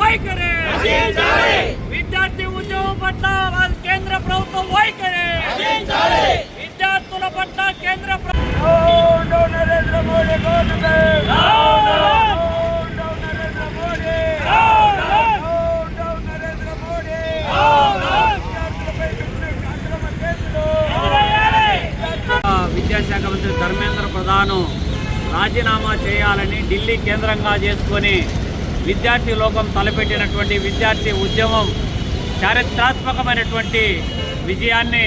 వైఖరి, విద్యార్థి ఉద్యమం పట్ల కేంద్ర ప్రభుత్వం వైఖరి, విద్యార్థుల పట్ల కేంద్ర ప్రభుత్వం నరేంద్ర మోడీ విద్యాశాఖ మంత్రి ధర్మేంద్ర ప్రధాన్ రాజీనామా చేయాలని ఢిల్లీ కేంద్రంగా చేసుకొని విద్యార్థి లోకం తలపెట్టినటువంటి విద్యార్థి ఉద్యమం చారిత్రాత్మకమైనటువంటి విజయాన్ని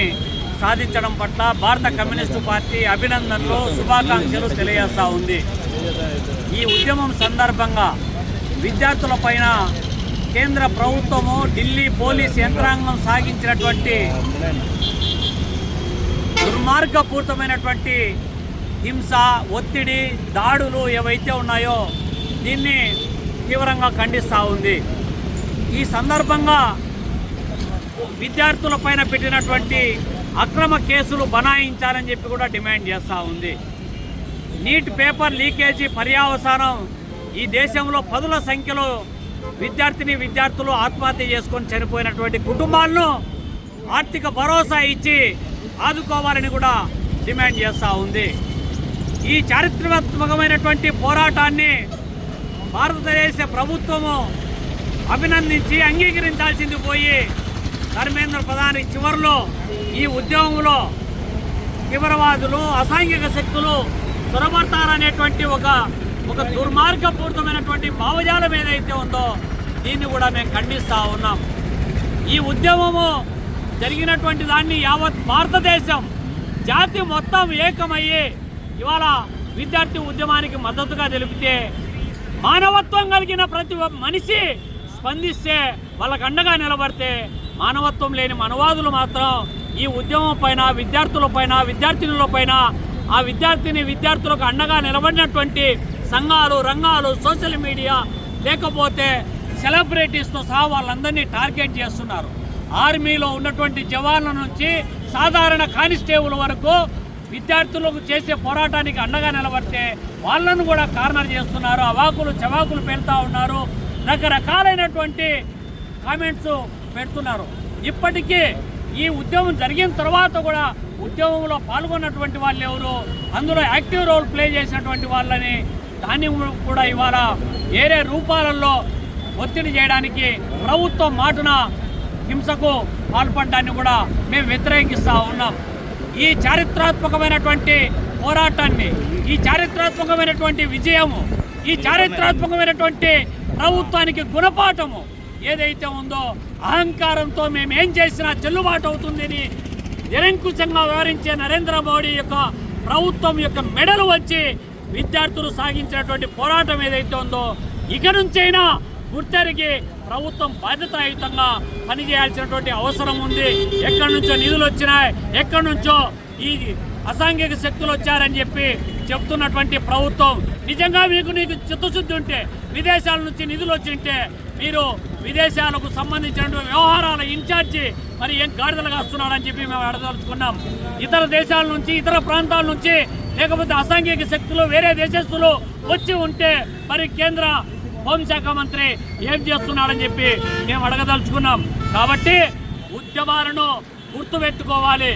సాధించడం పట్ల భారత కమ్యూనిస్టు పార్టీ అభినందనలు, శుభాకాంక్షలు తెలియజేస్తూ ఉంది. ఈ ఉద్యమం సందర్భంగా విద్యార్థులపైన కేంద్ర ప్రభుత్వము, ఢిల్లీ పోలీస్ యంత్రాంగం సాగించినటువంటి దుర్మార్గపూరితమైనటువంటి హింస, ఒత్తిడి, దాడులు ఏవైతే ఉన్నాయో దీన్ని తీవ్రంగా ఖండిస్తూ ఉంది. ఈ సందర్భంగా విద్యార్థులపైన పెట్టినటువంటి అక్రమ కేసులు బనాయించాలని చెప్పి కూడా డిమాండ్ చేస్తూ ఉంది. నీట్ పేపర్ లీకేజీ పర్యవసానం ఈ దేశంలో పదుల సంఖ్యలో విద్యార్థులు ఆత్మహత్య చేసుకొని చనిపోయినటువంటి కుటుంబాలను ఆర్థిక భరోసా ఇచ్చి ఆదుకోవాలని కూడా డిమాండ్ చేస్తూ ఉంది. ఈ చారిత్రాత్మకమైనటువంటి పోరాటాన్ని భారతదేశ ప్రభుత్వము అభినందించి అంగీకరించాల్సింది పోయి ధర్మేంద్ర ప్రధాన్ చివరిలో ఈ ఉద్యమంలో తీవ్రవాదులు, అసాంఘిక శక్తులు చొరబడతారనేటువంటి ఒక దుర్మార్గపూరితమైనటువంటి భావజాలం ఏదైతే ఉందో దీన్ని కూడా మేము ఖండిస్తూ ఉన్నాం. ఈ ఉద్యమము జరిగినటువంటి దాన్ని యావత్ భారతదేశం, జాతి మొత్తం ఏకమయ్యి ఇవాళ విద్యార్థి ఉద్యమానికి మద్దతుగా తెలిపితే, మానవత్వం కలిగిన ప్రతి మనిషి స్పందిస్తే, వాళ్ళకు అండగా నిలబడితే, మానవత్వం లేని మనవాదులు మాత్రం ఈ ఉద్యమం పైన, విద్యార్థులపైన, విద్యార్థినులపైన, ఆ విద్యార్థులకు అండగా నిలబడినటువంటి సంఘాలు, రంగాలు, సోషల్ మీడియా, లేకపోతే సెలబ్రిటీస్తో సహా వాళ్ళందరినీ టార్గెట్ చేస్తున్నారు. ఆర్మీలో ఉన్నటువంటి జవాన్ల నుంచి సాధారణ కానిస్టేబుల్ వరకు విద్యార్థులకు చేసే పోరాటానికి అండగా నిలబడితే వాళ్ళను కూడా కార్నర్ చేస్తున్నారు, అవాకులు చవాకులు పెడతా ఉన్నారు, రకరకాలైనటువంటి కామెంట్స్ పెడుతున్నారు. ఇప్పటికీ ఈ ఉద్యమం జరిగిన తర్వాత కూడా ఉద్యమంలో పాల్గొన్నటువంటి వాళ్ళు ఎవరు, అందులో యాక్టివ్ రోల్ ప్లే చేసినటువంటి వాళ్ళని దాన్ని కూడా ఇవాళ వేరే రూపాలలో ఒత్తిడి చేయడానికి ప్రభుత్వం మాటున హింసకు పాల్పడడాన్ని కూడా మేము వ్యతిరేకిస్తూ ఉన్నాం. ఈ చారిత్రాత్మకమైనటువంటి పోరాటాన్ని, ఈ చారిత్రాత్మకమైనటువంటి విజయము, ఈ చారిత్రాత్మకమైనటువంటి ప్రభుత్వానికి గుణపాఠము ఏదైతే ఉందో, అహంకారంతో మేము ఏం చేసినా చెల్లుబాటు అవుతుందని నిరంకుశంగా వ్యవహరించే నరేంద్ర మోడీ యొక్క ప్రభుత్వం యొక్క మెడలు వచ్చి విద్యార్థులు సాగించినటువంటి పోరాటం ఏదైతే ఉందో ఇక నుంచైనా గుర్తెరిగి ప్రభుత్వం బాధ్యతాయుతంగా పనిచేయాల్సినటువంటి అవసరం ఉంది. ఎక్కడి నుంచో నిధులు వచ్చినాయి, ఎక్కడి నుంచో ఈ అసాంఘిక శక్తులు వచ్చారని చెప్పి చెప్తున్నటువంటి ప్రభుత్వం, నిజంగా నీకు చిత్తశుద్ధి ఉంటే, విదేశాల నుంచి నిధులు వచ్చింటే మీరు విదేశాలకు సంబంధించినటువంటి వ్యవహారాల ఇన్ఛార్జి మరి ఏం గాడిదలుగా వస్తున్నాడని చెప్పి మేము అడగదలుచుకున్నాం. ఇతర దేశాల నుంచి, ఇతర ప్రాంతాల నుంచి, లేకపోతే అసాంఘిక శక్తులు వేరే దేశస్తులు వచ్చి ఉంటే మరి కేంద్ర హోంశాఖ మంత్రి ఏం చేస్తున్నాడని చెప్పి మేము అడగదలుచుకున్నాం. కాబట్టి ఉద్యమాలను గుర్తుపెట్టుకోవాలి,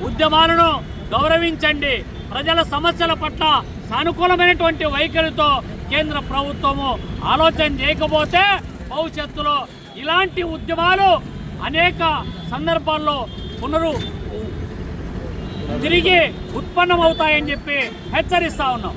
ఉద్యమాలను గౌరవించండి. ప్రజల సమస్యల పట్ల సానుకూలమైనటువంటి వైఖరితో కేంద్ర ప్రభుత్వము ఆలోచన చేయకపోతే భవిష్యత్తులో ఇలాంటి ఉద్యమాలు అనేక సందర్భాల్లో తిరిగి ఉత్పన్నమవుతాయని చెప్పి హెచ్చరిస్తా ఉన్నాం.